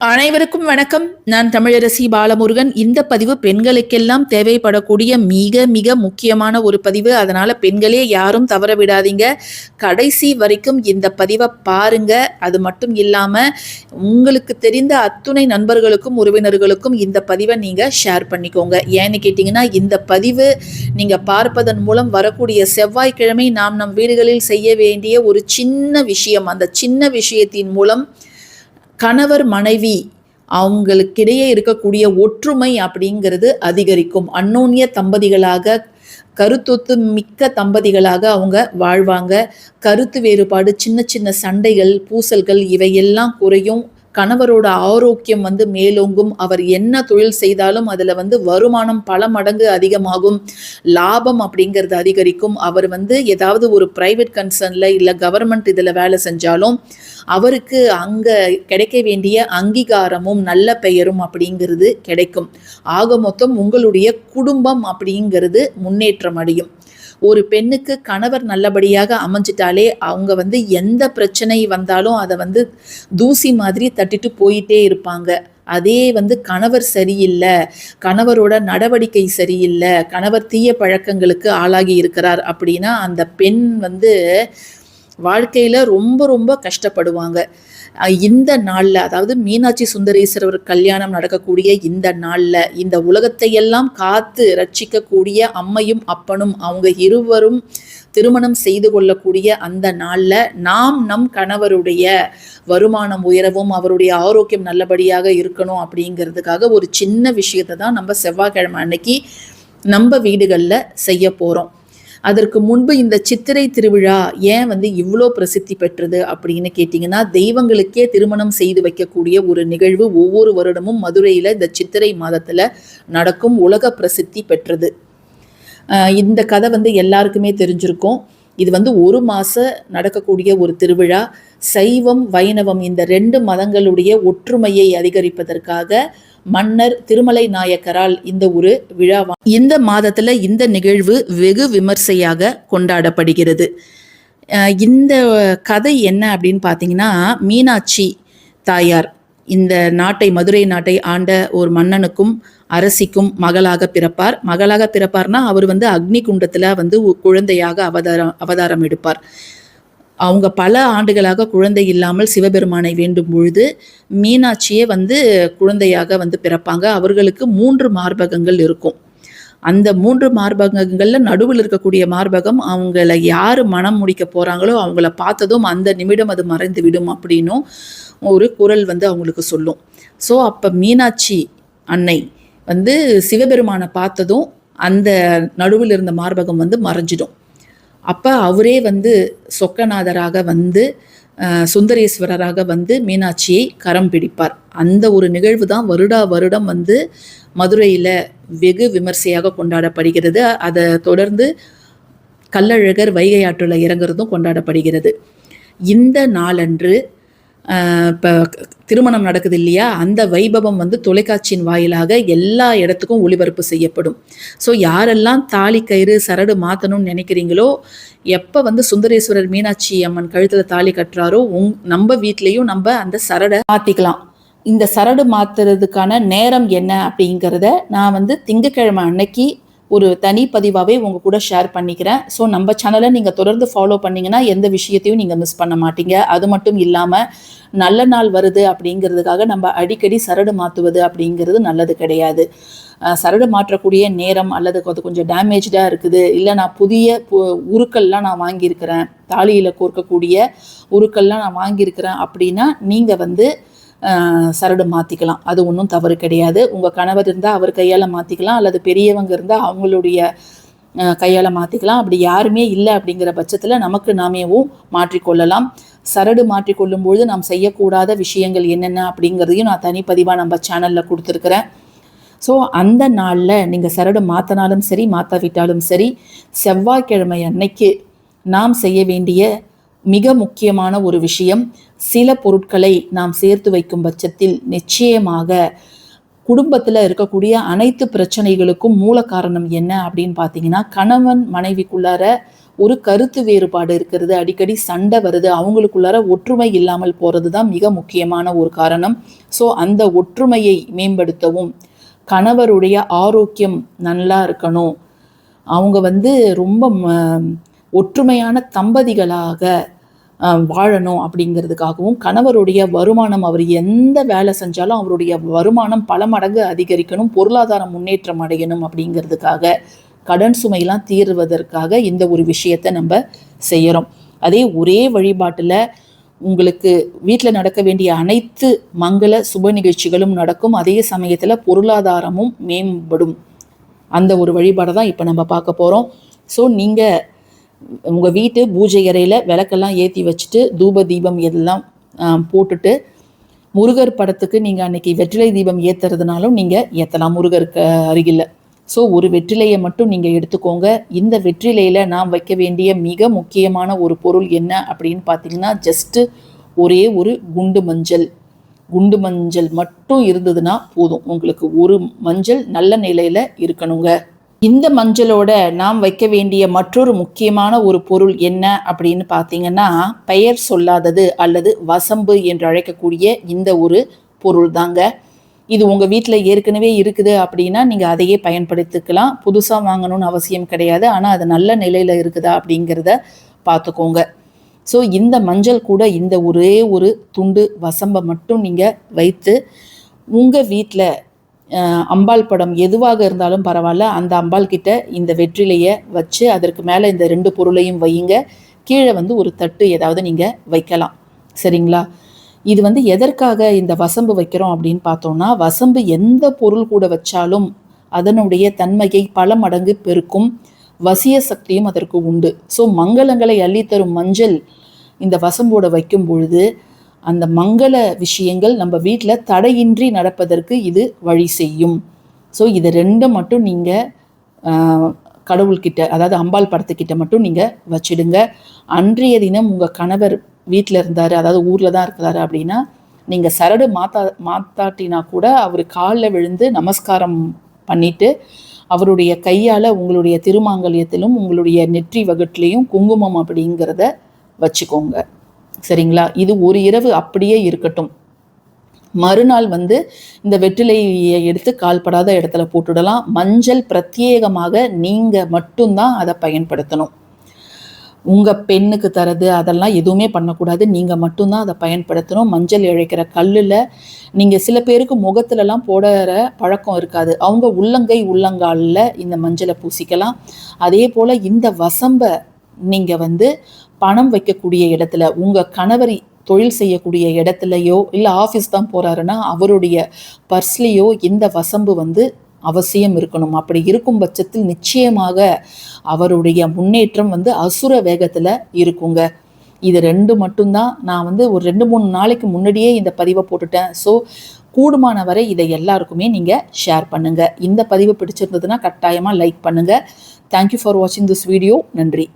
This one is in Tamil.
அனைவருக்கும் வணக்கம். நான் தமிழரசி பாலமுருகன். இந்த பதிவு பெண்களுக்கெல்லாம் தேவைப்படக்கூடிய மிக மிக முக்கியமான ஒரு பதிவு. அதனால பெண்களே யாரும் தவற விடாதீங்க. கடைசி வரைக்கும் இந்த பதிவை பாருங்க. அது மட்டும் இல்லாம உங்களுக்கு தெரிந்த அத்துணை நண்பர்களுக்கும் உறவினர்களுக்கும் இந்த பதிவை நீங்க ஷேர் பண்ணிக்கோங்க. ஏன்னு கேட்டீங்கன்னா, இந்த பதிவு நீங்க பார்ப்பதன் மூலம் வரக்கூடிய செவ்வாய்க்கிழமை நாம் நம் வீடுகளில் செய்ய வேண்டிய ஒரு சின்ன விஷயம். அந்த சின்ன விஷயத்தின் மூலம் கணவர் மனைவி அவங்களுக்கிடையே இருக்கக்கூடிய ஒற்றுமை அப்படிங்கிறது அதிகரிக்கும். அந்யோன்ய தம்பதிகளாக, கருத்தொத்து மிக்க தம்பதிகளாக அவங்க வாழ்வாங்க. கருத்து வேறுபாடு, சின்ன சின்ன சண்டைகள், பூசல்கள் இவையெல்லாம் குறையும். கணவரோட ஆரோக்கியம் மேலோங்கும். அவர் என்ன தொழில் செய்தாலும் அதில் வருமானம் பல மடங்கு அதிகமாகும். லாபம் அப்படிங்கிறது அதிகரிக்கும். அவர் ஏதாவது ஒரு பிரைவேட் கன்சர்னில் இல்லை கவர்மெண்ட் இதில் வேலை செஞ்சாலும் அவருக்கு அங்கே கிடைக்க வேண்டிய அங்கீகாரமும் நல்ல பெயரும் அப்படிங்கிறது கிடைக்கும். ஆக மொத்தம் உங்களுடைய குடும்பம் அப்படிங்கிறது முன்னேற்றம் அடையும். ஒரு பெண்ணுக்கு கணவர் நல்லபடியாக அமைஞ்சிட்டாலே அவங்க எந்த பிரச்சனை வந்தாலும் அதை தூசி மாதிரி தட்டிட்டு போயிட்டே இருப்பாங்க. அதே கணவர் சரியில்லை, கணவரோட நடவடிக்கை சரியில்லை, கணவர் தீய பழக்கங்களுக்கு ஆளாகி இருக்கிறார் அப்படின்னா அந்த பெண் வாழ்க்கையில் ரொம்ப ரொம்ப கஷ்டப்படுவாங்க. இந்த நாளில், அதாவது மீனாட்சி சுந்தரேஸ்வரர் கல்யாணம் நடக்கக்கூடிய இந்த நாளில், இந்த உலகத்தையெல்லாம் காத்து ரட்சிக்கக்கூடிய அம்மையும் அப்பனும் அவங்க இருவரும் திருமணம் செய்து கொள்ளக்கூடிய அந்த நாளில் நாம் நம் கணவருடைய வருமானம் உயரவும் அவருடைய ஆரோக்கியம் நல்லபடியாக இருக்கணும் அப்படிங்கிறதுக்காக ஒரு சின்ன விஷயத்தை தான் நம்ம செவ்வாய்க்கிழமை அன்னைக்கு நம்ம வீடுகளில் செய்ய போகிறோம். அதற்கு முன்பு இந்த சித்திரை திருவிழா ஏன் இவ்வளோ பிரசித்தி பெற்றது அப்படின்னு கேட்டிங்கன்னா, தெய்வங்களுக்கே திருமணம் செய்து வைக்கக்கூடிய ஒரு நிகழ்வு ஒவ்வொரு வருடமும் மதுரையில் இந்த சித்திரை மாதத்தில் நடக்கும். உலக பிரசித்தி பெற்றது. இந்த கதை எல்லாருக்குமே தெரிஞ்சிருக்கும். இது ஒரு மாதம் நடக்கக்கூடிய ஒரு திருவிழா. சைவம் வைணவம் இந்த 2 மதங்களுடைய ஒற்றுமையை அதிகரிப்பதற்காக மன்னர் திருமலை நாயக்கரால் இந்த ஒரு விழா இந்த மாதத்துல இந்த நிகழ்வு வெகு விமர்சையாக கொண்டாடப்படுகிறது. இந்த கதை என்ன அப்படின்னு பார்த்தீங்கன்னா, மீனாட்சி தாயார் இந்த நாட்டை, மதுரை நாட்டை ஆண்ட ஒரு மன்னனுக்கும் அரசிக்கும் மகளாக பிறப்பார். மகளாக பிறப்பார்னா அவர் அக்னி குண்டத்துல குழந்தையாக அவதாரம் எடுப்பார். அவங்க பல ஆண்டுகளாக குழந்தை இல்லாமல் சிவபெருமானை வேண்டும் பொழுது மீனாட்சியே குழந்தையாக பிறப்பாங்க. அவர்களுக்கு 3 மார்பகங்கள் இருக்கும். அந்த 3 மார்பகங்களில் நடுவில் இருக்கக்கூடிய மார்பகம் அவங்கள யார் மனம் முடிக்க போகிறாங்களோ அவங்கள பார்த்ததும் அந்த நிமிடம் அது மறைந்து விடும் அப்படின்னும் ஒரு குரல் அவங்களுக்கு சொல்லும். ஸோ அப்போ மீனாட்சி அன்னை சிவபெருமானை பார்த்ததும் அந்த நடுவில் இருந்த மார்பகம் மறைஞ்சிடும். அப்போ அவரே சொக்கநாதராக சுந்தரேஸ்வரராக மீனாட்சியை கரம் பிடிப்பார். அந்த ஒரு நிகழ்வு தான் வருடா வருடம் மதுரையில் வெகு விமர்சையாக கொண்டாடப்படுகிறது. அதை தொடர்ந்து கள்ளழகர் வைகை ஆற்றுல இறங்குறதும் கொண்டாடப்படுகிறது. இந்த நாளன்று இப்போ திருமணம் நடக்குது இல்லையா, அந்த வைபவம் தொலைக்காட்சியின் வாயிலாக எல்லா இடத்துக்கும் ஒளிபரப்பு செய்யப்படும். ஸோ யாரெல்லாம் தாலி கயிறு சரடு மாற்றணும்னு நினைக்கிறீங்களோ, எப்போ சுந்தரேஸ்வரர் மீனாட்சி அம்மன் கழுத்தில் தாலி கட்டுறாரோ நம்ம வீட்லேயும் நம்ம அந்த சரடை மாற்றிக்கலாம். இந்த சரடு மாற்றுறதுக்கான நேரம் என்ன அப்படிங்கிறத நான் திங்கக்கிழமை அன்னைக்கு ஒரு தனி பதிவாகவே உங்கள் கூட ஷேர் பண்ணிக்கிறேன். ஸோ நம்ம சேனலை நீங்கள் தொடர்ந்து ஃபாலோ பண்ணிங்கன்னா எந்த விஷயத்தையும் நீங்கள் மிஸ் பண்ண மாட்டீங்க. அது மட்டும் இல்லாமல் நல்ல நாள் வருது அப்படிங்கிறதுக்காக நம்ம அடிக்கடி சரடு மாற்றுவது அப்படிங்கிறது நல்லது கிடையாது. சரடு மாற்றக்கூடிய நேரம் அல்லது அது கொஞ்சம் டேமேஜாக இருக்குது, இல்லை நான் புதிய உருக்கள்லாம் நான் வாங்கியிருக்கிறேன், தாலியில் கோர்க்கக்கூடிய உருக்கள்லாம் நான் வாங்கியிருக்கிறேன் அப்படின்னா நீங்கள் சரடு மாற்றிக்கலாம். அது ஒன்றும் தவறு கிடையாது. உங்கள் கணவர் இருந்தால் அவர் கையால் மாற்றிக்கலாம், அல்லது பெரியவங்க இருந்தால் அவங்களுடைய கையால் மாற்றிக்கலாம். அப்படி யாருமே இல்லை அப்படிங்கிற பட்சத்தில் நமக்கு நாமேவும் மாற்றிக்கொள்ளலாம். சரடு மாற்றிக்கொள்ளும்பொழுது நாம் செய்யக்கூடாத விஷயங்கள் என்னென்ன அப்படிங்கிறதையும் நான் தனிப்பதிவாக நம்ம சேனலில் கொடுத்துருக்குறேன். ஸோ அந்த நாளில் நீங்கள் சரடு மாற்றினாலும் சரி மாற்றாவிட்டாலும் சரி, செவ்வாய்க்கிழமை அன்னைக்கு நாம் செய்ய வேண்டிய மிக முக்கியமான ஒரு விஷயம், சில பொருட்களை நாம் சேர்த்து வைக்கும் பட்சத்தில் நிச்சயமாக குடும்பத்தில் இருக்கக்கூடிய அனைத்து பிரச்சனைகளுக்கும் மூல காரணம் என்ன அப்படின்னு பார்த்தீங்கன்னா, கணவன் மனைவிக்குள்ளார ஒரு கருத்து வேறுபாடு இருக்கிறது, அடிக்கடி சண்டை வருது, அவங்களுக்குள்ளார ஒற்றுமை இல்லாமல் போகிறது தான் மிக முக்கியமான ஒரு காரணம். ஸோ அந்த ஒற்றுமையை மேம்படுத்தவும், கணவருடைய ஆரோக்கியம் நல்லா இருக்கணும், அவங்க ரொம்ப ஒற்றுமையான தம்பதிகளாக வாழணும் அப்படிங்கிறதுக்காகவும், கணவருடைய வருமானம், அவர் எந்த வேலை செஞ்சாலும் அவருடைய வருமானம் பல மடங்கு அதிகரிக்கணும், பொருளாதார முன்னேற்றம் அடையணும் அப்படிங்கிறதுக்காக, கடன் சுமையெல்லாம் தீர்வதற்காக இந்த ஒரு விஷயத்தை நம்ம செய்கிறோம். அதே ஒரே வழிபாட்டில் உங்களுக்கு வீட்டில் நடக்க வேண்டிய அனைத்து மங்கள சுப நிகழ்ச்சிகளும் நடக்கும், அதே சமயத்தில் பொருளாதாரமும் மேம்படும். அந்த ஒரு வழிபாடை தான் இப்போ நம்ம பார்க்க போகிறோம். ஸோ நீங்கள் உங்கள் வீட்டு பூஜை அறையில் விளக்கெல்லாம் ஏற்றி வச்சுட்டு தூப தீபம் எல்லாம் போட்டுட்டு, முருகர் படத்துக்கு நீங்கள் அன்னைக்கு வெற்றிலை தீபம் ஏற்றுறதுனாலும் நீங்கள் ஏற்றலாம் முருகருக்கு அருகில். ஸோ ஒரு வெற்றிலையை மட்டும் நீங்கள் எடுத்துக்கோங்க. இந்த வெற்றிலையில் நாம் வைக்க வேண்டிய மிக முக்கியமான ஒரு பொருள் என்ன அப்படின்னு பார்த்தீங்கன்னா, ஜஸ்ட்டு ஒரே ஒரு குண்டு மஞ்சள் மட்டும் இருந்ததுன்னா போதும். உங்களுக்கு ஒரு மஞ்சள் நல்ல நிலையில் இருக்கணுங்க. இந்த மஞ்சளோட நாம் வைக்க வேண்டிய மற்றொரு முக்கியமான ஒரு பொருள் என்ன அப்படின்னு பார்த்தீங்கன்னா, பெயர் சொல்லாதது அல்லது வசம்பு என்று அழைக்கக்கூடிய இந்த ஒரு பொருள் தாங்க. இது உங்கள் வீட்டில் ஏற்கனவே இருக்குது அப்படின்னா நீங்கள் அதையே பயன்படுத்திக்கலாம், புதுசாக வாங்கணும்னு அவசியம் கிடையாது. ஆனால் அது நல்ல நிலையில் இருக்குதா அப்படிங்கிறத பார்த்துக்கோங்க. ஸோ இந்த மஞ்சள் கூட இந்த ஒரே ஒரு துண்டு வசம்பை மட்டும் நீங்கள் வைத்து உங்கள் வீட்டில் அம்பாள் படம் எதுவாக இருந்தாலும் பரவாயில்ல, அந்த அம்பாள் கிட்ட இந்த வெற்றிலையை வச்சு அதற்கு மேலே இந்த 2 பொருளையும் வையுங்க. கீழே ஒரு தட்டு ஏதாவது நீங்கள் வைக்கலாம். சரிங்களா? இது எதற்காக இந்த வசம்பு வைக்கிறோம் அப்படின்னு பார்த்தோம்னா, வசம்பு எந்த பொருள் கூட வச்சாலும் அதனுடைய தன்மையை பல மடங்கு பெருக்கும், வசிய சக்தியும் அதற்கு உண்டு. ஸோ மங்களங்களை அள்ளித்தரும் மஞ்சள் இந்த வசம்போட வைக்கும் பொழுது அந்த மங்கள விஷயங்கள் நம்ம வீட்டில் தடையின்றி நடப்பதற்கு இது வழி செய்யும். ஸோ இது 2 மட்டும் நீங்கள் கடவுள்கிட்ட, அதாவது அம்பாள் படத்துக்கிட்ட மட்டும் நீங்கள் வச்சிடுங்க. அன்றைய தினம் உங்கள் கணவர் வீட்டில் இருந்தார், அதாவது ஊரில் தான் இருக்கிறாரு அப்படின்னா, நீங்கள் சரடு மாத்தாட்டினா கூட அவர் காலில் விழுந்து நமஸ்காரம் பண்ணிவிட்டு அவருடைய கையால் உங்களுடைய திருமாங்கல்யத்திலும் உங்களுடைய நெற்றி வகுட்டிலையும் குங்குமம் அப்படிங்கிறத வச்சுக்கோங்க. சரிங்களா? இது ஒரு இரவு அப்படியே இருக்கட்டும். மறுநாள் இந்த வெற்றிலையை எடுத்து கால்படாத இடத்துல போட்டுடலாம். மஞ்சள் பிரத்யேகமாக நீங்கள் மட்டும்தான் அதை பயன்படுத்தணும். உங்கள் பெண்ணுக்கு தரது அதெல்லாம் எதுவுமே பண்ணக்கூடாது, நீங்கள் மட்டும்தான் அதை பயன்படுத்தணும். மஞ்சள் இழைக்கிற கல்லில் நீங்கள் சில பேருக்கு முகத்துலலாம் போடுற பழக்கம் இருக்காது, அவங்க உள்ளங்காலில் இந்த மஞ்சளை பூசிக்கலாம். அதே போல் இந்த வசம்பை நீங்கள் பணம் வைக்கக்கூடிய இடத்துல, உங்கள் கணவர் தொழில் செய்யக்கூடிய இடத்துலையோ இல்லை ஆஃபீஸ் தான் போகிறாருன்னா அவருடைய பர்ஸ்லேயோ இந்த வசம்பு அவசியம் இருக்கணும். அப்படி இருக்கும் பட்சத்தில் நிச்சயமாக அவருடைய முன்னேற்றம் அசுர வேகத்தில் இருக்குங்க. இது 2 மட்டும்தான் நான் ஒரு 2-3 நாளைக்கு முன்னாடியே இந்த பதிவை போட்டுட்டேன். ஸோ கூடுமான வரை இதை எல்லாருக்குமே நீங்கள் ஷேர் பண்ணுங்கள். இந்த பதிவு பிடிச்சிருந்ததுன்னா கட்டாயமாக லைக் பண்ணுங்கள். தேங்க்யூ ஃபார் வாட்சிங் திஸ் வீடியோ. நன்றி.